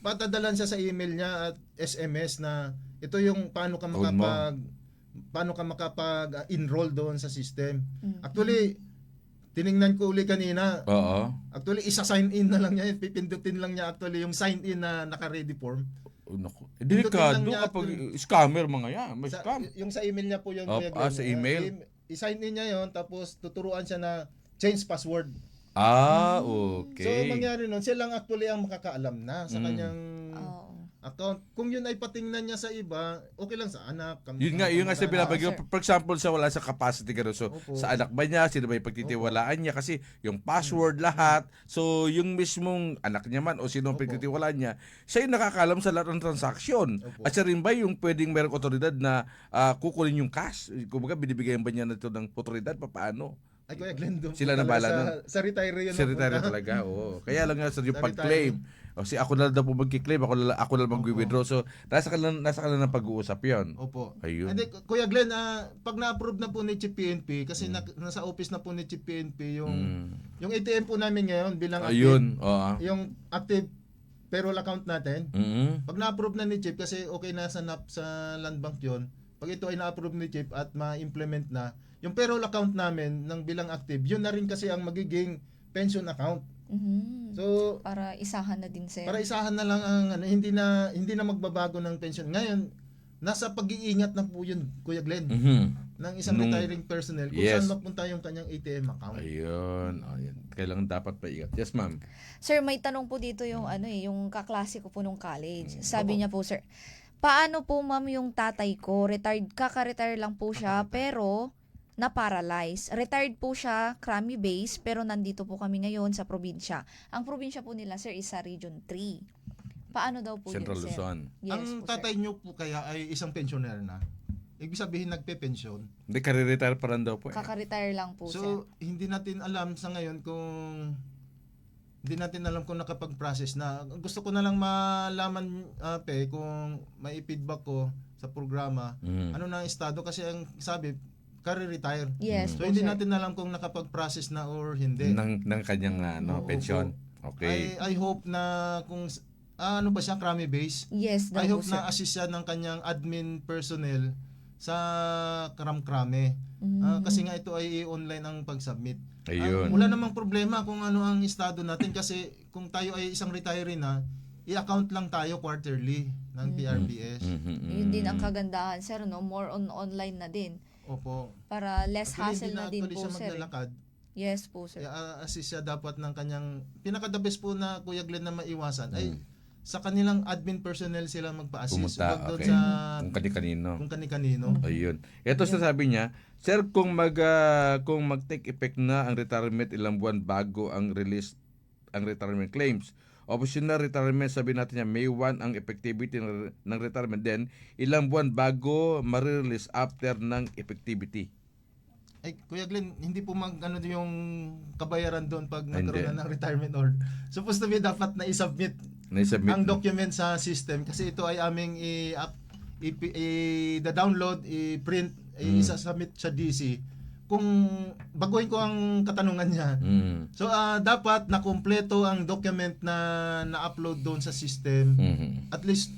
Patadalan siya sa email niya at SMS na ito yung paano ka makapag-enroll doon sa system. Actually, tiningnan ko uli kanina. Actually, isa-sign in na lang niya. Pipindutin lang niya actually yung sign in na naka-ready form. Delikado kapag scammer mga yan. May scam. Yung sa email niya po yung sa email? I-sign in niya yon tapos tuturuan siya na change password. Okay. So, mangyari nun, siya lang actually ang makakaalam na sa kanyang account. Kung yun ay patingnan niya sa iba, okay lang sa anak. Yun nga sa binabagyo. For example, sa wala sa capacity ka so sa anak ba niya, sino ba yung pagtitiwalaan niya kasi yung password lahat. So yung mismong anak niya man o sino ang pagtitiwalaan niya, siya yung nakakalam sa lahat ng transaksyon. At siya rin ba yung pwedeng merong otoridad na kukunin yung cash? Kumbaga binibigyan ba niya na ito ng otoridad? Paano? Ay, Kuya Glenn, sila na bala nun. Sa retiree yun. Sa retiree talaga, oo. Kaya lang nga sa yung pag-claim. Kasi ako na daw po mag-claim, ako na mag-withdraw. So, nasa kanila ng pag-uusap yun. Opo. Ayun. Hindi, Kuya Glenn, pag na-approve na po ni Chief PNP, kasi nasa office na po ni Chief PNP, yung ATM po namin ngayon bilang active, yung active payroll account natin, pag na-approve na ni Chief, kasi okay na sa land bank yun, pag ito ay na-approve ni Chief at ma-implement na, yung payroll account namin ng bilang active, yun na rin kasi ang magiging pension account. So, para isahan na din sir. Para isahan na lang ang hindi na magbabago ng pension. Ngayon, nasa pag-iingat na po yun, Kuya Glenn. Ng isang retiring personnel kung saan mapunta yung kanyang ATM account. Ayun. kailangan dapat paingat. Yes, ma'am. Sir, may tanong po dito yung yung kaklase ko po nung college. Sabi niya po, sir, paano po ma'am yung tatay ko? Kaka-retire lang po siya, pero na-paralyze. Retired po siya, Krami Base, pero nandito po kami ngayon sa probinsya. Ang probinsya po nila, sir, is sa Region 3. Paano daw po Central yun, sir? Luzon. Yes, Ang po, tatay nyo po kaya ay isang pensioner na. Ibig sabihin nagpe-pensyon. Hindi, kare-retire pa rin daw po. Kaka-retire lang po, sir. So, hindi natin alam sa ngayon kung nakapag-process na. Gusto ko na lang malaman, kung may feedback ko sa programa, ano na ang estado, kasi ang sabi, kare-retire. Yes, So, po, hindi sir. natin alam kung nakapag-process na or hindi. Ng kanyang pensyon. Okay. I hope na kung ano ba siya, Krami Base? Yes, daw I po, hope sir. na assist siya ng kanyang admin personnel sa Krame. Kasi nga ito ay online ang pag-submit. Ayun. Wala namang problema kung ano ang estado natin, kasi kung tayo ay isang retiree na, i-account lang tayo quarterly ng PRBS. Yun din ang kagandahan, sir, no? More on online na din. Opo. Para less hassle na din Actually, po, siya sir. maglalakad. Yes po, sir. Assist siya dapat ng kanyang, pinaka-the best po na Kuya Glenn na maiwasan ay sa kanilang admin personnel sila magpa-assist. Pumunta, Huwag doon okay. sa Kung kani-kanino. kung kani-kanino. Ayun. Ito sabi niya, sir, kung mag-take effect na ang retirement ilang buwan bago ang release ang retirement claims. Optional retirement, sabi natin niya, May 1 ang effectivity ng retirement, then ilang buwan bago ma-release after ng effectivity. Ay, Kuya Glenn, hindi po ano yung kabayaran doon pag Hindi. nagkaroon na ng retirement order. Supposed to be dapat na i-submit ang document sa system, kasi ito ay aming i-download, i-print, i-submit sa DC. Kung baguhin ko ang katanungan niya. So dapat na kumpleto ang document na na-upload doon sa system. At least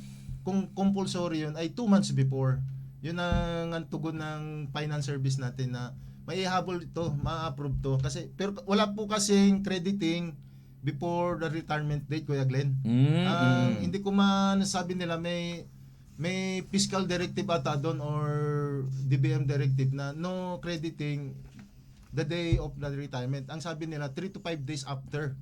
kung compulsory yun ay 2 months before. Yun ang tugon ng finance service natin na may ihabol ito, ma-approve to. Kasi pero wala po kasing crediting before the retirement date, Kuya Glenn. Hindi ko masabi nila may fiscal directive ata doon or DBM directive na no crediting the day of the retirement. Ang sabi nila 3 to 5 days after.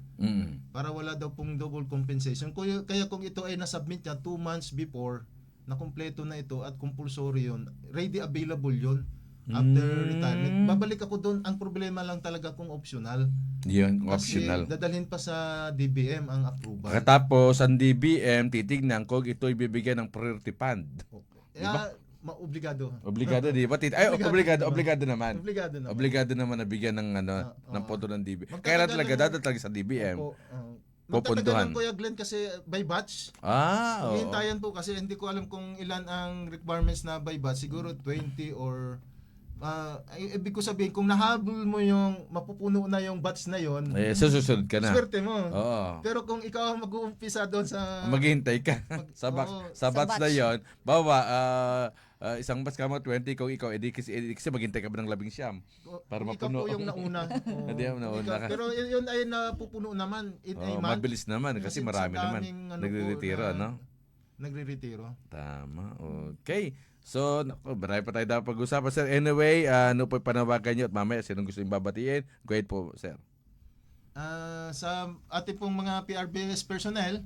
Para wala daw pong double compensation. Kaya kung ito ay nasubmit niya 2 months before, na kumpleto na ito at compulsory yun, ready available yun after retirement. Babalik ako doon. Ang problema lang talaga kung optional. Yun, optional. Kasi dadalhin pa sa DBM ang approval. Katapos ang DBM titignan kung ito ibibigyan ng priority fund. Kaya maobligado. Obligado, di ba? Obligado naman. Obligado naman. Obligado naman na bigyan ng ng pondo ng DBM. Kaya talaga talaga sa DBM. Magtatagal lang, Kuya Glenn, kasi by batch. Oo. Hihintayan po kasi hindi ko alam kung ilan ang requirements na by batch. Siguro 20 or ibig ko sabihin, kung nahabol mo yung mapupuno na yung batch na yon, susunod ka na. swerte mo. Oo. Pero kung ikaw ang mag-uumpisa doon sa Maghihintay ka sa batch na yon. Bawa isang batch ka mo 20, kung ikaw edi kasi maghintay ka ba ng 19 para mapuno. Ikaw po yung nauna. Hindi mo nauna ka. Pero yun ay napupuno naman in a month. Mabilis naman kasi marami naman nagre-retiro, no? Nagre-retiro. Tama. Okay. So, marami pa tayo dapat pag-usapan, sir. Anyway, ano po panawagan nyo at mamaya sinong gusto yung babatiin? Go ahead po, sir. Sa ating pong mga PRBS personnel,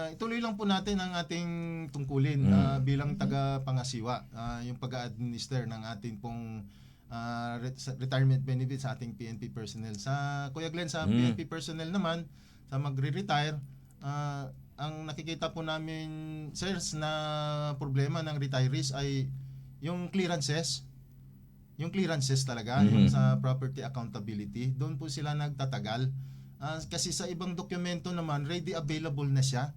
ituloy lang po natin ang ating tungkulin bilang taga-pangasiwa, yung pag-administer ng ating pong retirement benefits sa ating PNP personnel. Sa Kuya Glenn, sa PNP personnel naman, sa magre-retire, ang nakikita po namin, sirs, na problema ng retirees ay yung clearances. Yung clearances talaga, yung sa property accountability. Doon po sila nagtatagal. Kasi sa ibang dokumento naman, ready available na siya.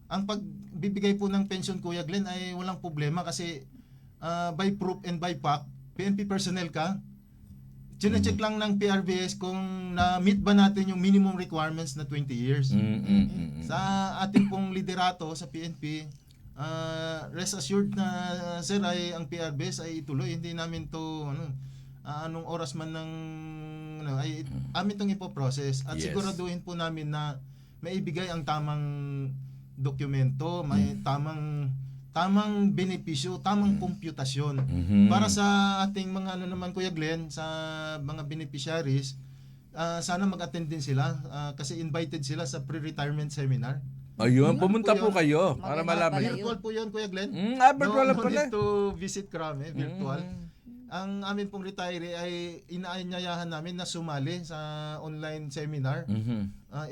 Ang pagbibigay po ng pension, Kuya Glenn, ay walang problema kasi by proof and by fact, PNP personnel ka, chine-check lang ng PRBS kung na-meet ba natin yung minimum requirements na 20 years. Sa ating pong liderato sa PNP, rest assured na sir ay ang PRBS ay ituloy. Hindi namin to anong oras man ng ay amin tong ipo-process at siguraduhin po namin na maibigay ang tamang dokumento, may tamang benepisyo, tamang komputasyon para sa ating mga naman, Kuya Glenn, sa mga beneficiaries, sana mag-attend din sila kasi invited sila sa pre-retirement seminar. Ayun, pumunta po yun? kayo para Maganda malaman pala nyo. yun. Virtual po yun, Kuya Glenn. Virtual no pala. need to visit Krame, virtual. Ang amin pong retiree ay inaanyayahan namin na sumali sa online seminar.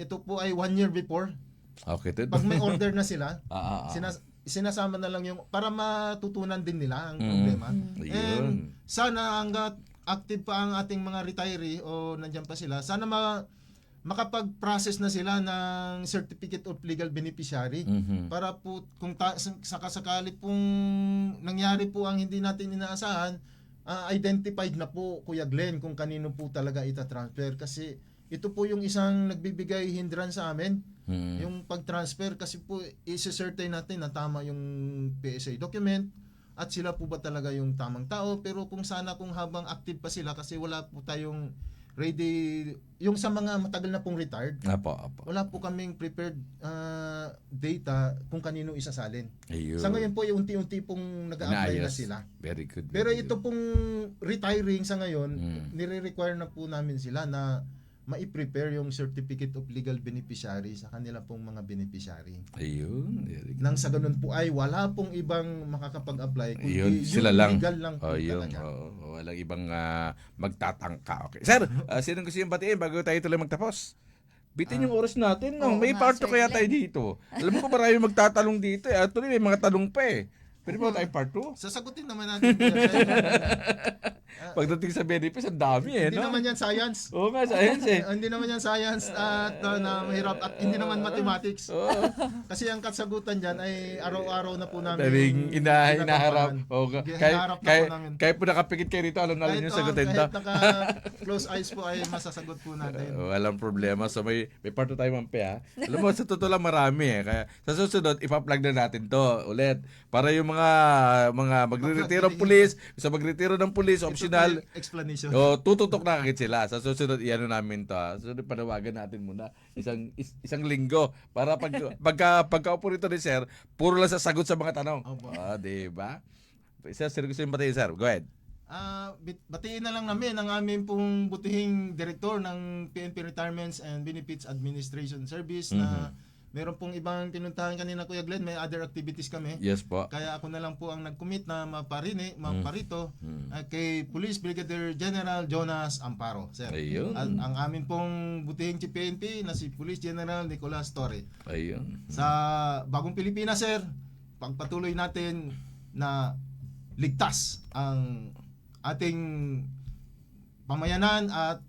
Ito po ay 1 year before. Okay, Pag may order na sila, Ah. sinasama na lang yung para matutunan din nila ang problema. Ayun. And sana hanggat active pa ang ating mga retiree o nandiyan pa sila, sana makapag-process na sila ng Certificate of Legal Beneficiary para po kung sakasakali pong nangyari po ang hindi natin inaasahan, identified na po, Kuya Glenn, kung kanino po talaga ita-transfer kasi ito po yung isang nagbibigay hindrance sa amin. Yung pag-transfer kasi po i-certain natin na tama yung PSA document at sila po ba talaga yung tamang tao, pero kung habang active pa sila kasi wala po tayong ready yung sa mga matagal na pong retired. Apo. Wala po kaming prepared data kung kanino isasalin. Ayun. Sa ngayon po yung unti-unti pong nag-a-apply na Inaayos. sila. Very good. Pero ito pong retiring sa ngayon, nire-require na po namin sila na ma-prepare yung Certificate of Legal Beneficiary sa kanila pong mga beneficiary. Ayun. Very good. Nang sa ganun po ay wala pong ibang makakapag-apply kundi Ayun, yung sila lang. legal lang po Ayun. talaga. Walang ibang magtatangka. Okay. Sir, sinong gusto yung batiin bago tayo tuloy magtapos? Bitin yung oras natin, no? Oo May nga, part 2 Sir kaya Glenn. tayo dito. Alam mo ko marami magtatanong dito. Actually, may mga tanong pa eh. Pwede ba tayo part 2? Sasagutin naman natin. Pagdating sa benefits, ang dami eh, Hindi no? naman yan science. Oo nga, science eh. Hindi naman yan science at na mahirap at hindi naman mathematics. Kasi ang kasagutan dyan ay araw-araw na po namin Daming hinaharap. Hinaharap na po namin. Kahit po nakapikit kayo rito, alam natin yung sagutin to. Kahit naka-close eyes po ay masasagot po natin. Walang problema. So may part 2 tayo mampi ha. Alam mo, sa totoo lang marami eh. Kaya sa susunod, ipa-plug na natin to ulit. Para yung mga magre-retiro ng pulis, sa magre-retiro ng pulis, optional. Explanation. Tututok na agad sila. Sa susunod, iano namin to ha. Susunod, panawagan natin muna. Isang linggo. Para pagka-upo rito ni Sir, puro lang sasagot sa mga tanong. Diba? Sir, gusto yung batiin, Sir. Go ahead. Batiin na lang namin ang aming pong butihing direktor ng PNP Retirements and Benefits Administration Service na meron pong ibang pinuntahan kanina, Kuya Glenn, may other activities kami. Yes po. Kaya ako na lang po ang nag-commit na maparito kay Police Brigadier General Jonas Amparo, Sir. Ayun. Ang amin pong butihing PNP na si Police General Nicolas Torre. Ayun. Sa Bagong Pilipinas, Sir, pagpatuloy natin na ligtas ang ating pamayanan at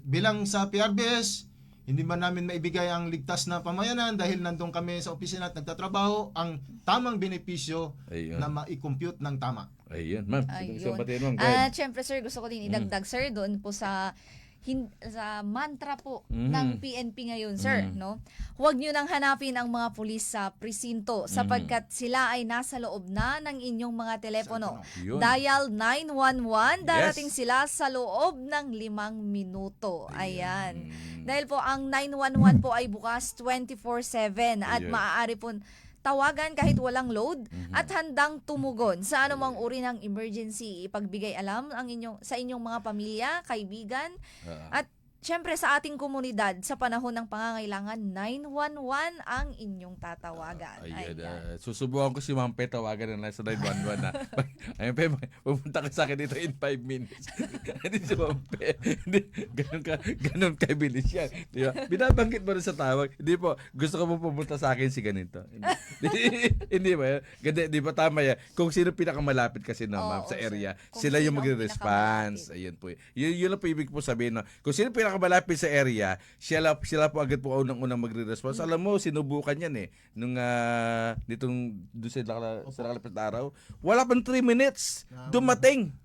bilang sa PRBS, hindi man namin maibigay ang ligtas na pamayanan dahil nandun kami sa opisina at nagtatrabaho ang tamang benepisyo na ma-compute ng tama. Ayun, ma'am. Ayun. Ma'am. At syempre sir, gusto ko din idagdag sir doon po sa mantra po ng PNP ngayon, sir, no? Huwag niyo nang hanapin ang mga pulis sa presinto sapagkat sila ay nasa loob na ng inyong mga telepono. Dial 911, darating sila sa loob ng 5 minuto. Ayan. Dahil po ang 911 po ay bukas 24/7 at maaari po tawagan kahit walang load at handang tumugon sa anumang uri ng emergency. Ipagbigay alam sa inyong mga pamilya, kaibigan, at syempre sa ating komunidad sa panahon ng pangangailangan, 911 ang inyong tatawagan. Susubukan ko si Ma'am Pe, tawagan na lang sa 911 na. Ayun Pe, pumunta ka sa akin dito in 5 minutes. Hindi si Ma'am Pe. Ganun kabilis yan. Diba? Binabanggit mo rin sa tawag. Hindi po, gusto ko po pumunta sa akin si ganito. Hindi ba? Di ba tama yan? Kung sino pinakamalapit kasi na ma'am sa area, sila yung magre-response. Ayun po. Yun lang po ibig po sabihin. No? Kung sino pinakamalapit sa area, sila po agad po unang magre-response. Alam mo, sinubukan yan eh. Nung doon sa nakalapit na araw, wala pang 3 minutes. Dumating.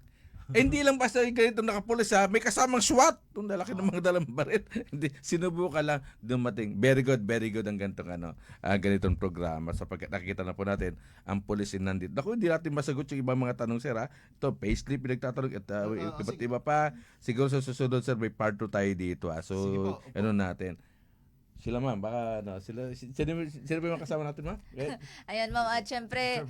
Hindi lang basta ganito nakapulis may kasamang SWAT. Itong lalaki ng mga dalang barit. Hindi, sinubukan lang, dumating. Very good ang ganitong programa sapagkat nakikita na po natin ang pulis nandito. Naku, hindi natin masagot yung ibang mga tanong, sir. Ito, payslip, pinagtatanong at iba't iba pa. Siguro sa susunod, sir, may part 2 tayo dito. So, natin. Sila ma'am, baka sino ba yung kasama natin, ma'am? Right? Ayan ma'am, at syempre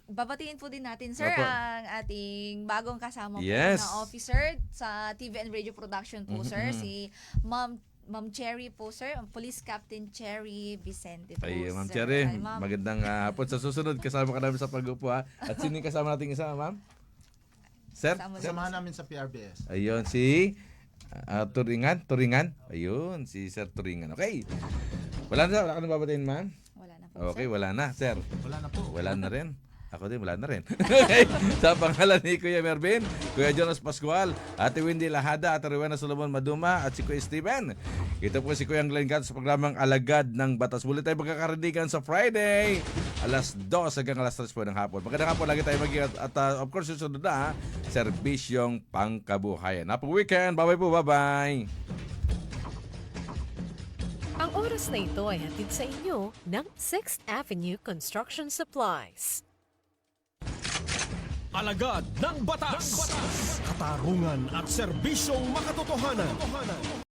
babatiin po din natin, sir, Opo. ang ating bagong kasama po Yes. na officer sa TV and Radio Production po, sir, si Ma'am Cherry po, sir, Police Captain Cherry Vicente po, Ay, Ma'am sir. Cherry, Ay, ma'am. magandang hapon. Sa susunod, kasama ka namin sa paggupo, ha? At sino yung kasama nating isa, ma'am? Sir? Kasama Samahan namin sa PRBS. Ayun, si Turingan. Ayun, si Sir Turingan. Okay. Wala ka na babatiin, ma'am? Wala na po, Okay, wala na, sir. Wala na po. Wala na rin. Ako din, wala na rin. Okay. Sa pangalan ni Kuya Mervin, Kuya Jonas Pascual, Ate Wendy Lahada, Ate Rowena Solomon Maduma, at si Kuya Steven. Ito po si Kuya Glenn Gat sa programang Alagad ng Batas. Muli tayo magkakarinigan sa Friday, alas 2 hanggang alas 3 po ng hapon. Magandang hapon lagi tayo mag at of course, susunod na, Serbisyong Pangkabuhayan. Happy weekend. Bye-bye po. Bye-bye. Ang oras na ito ay hatid sa inyo ng 6th Avenue Construction Supplies. Alagad ng batas, katarungan at serbisyong makatotohanan.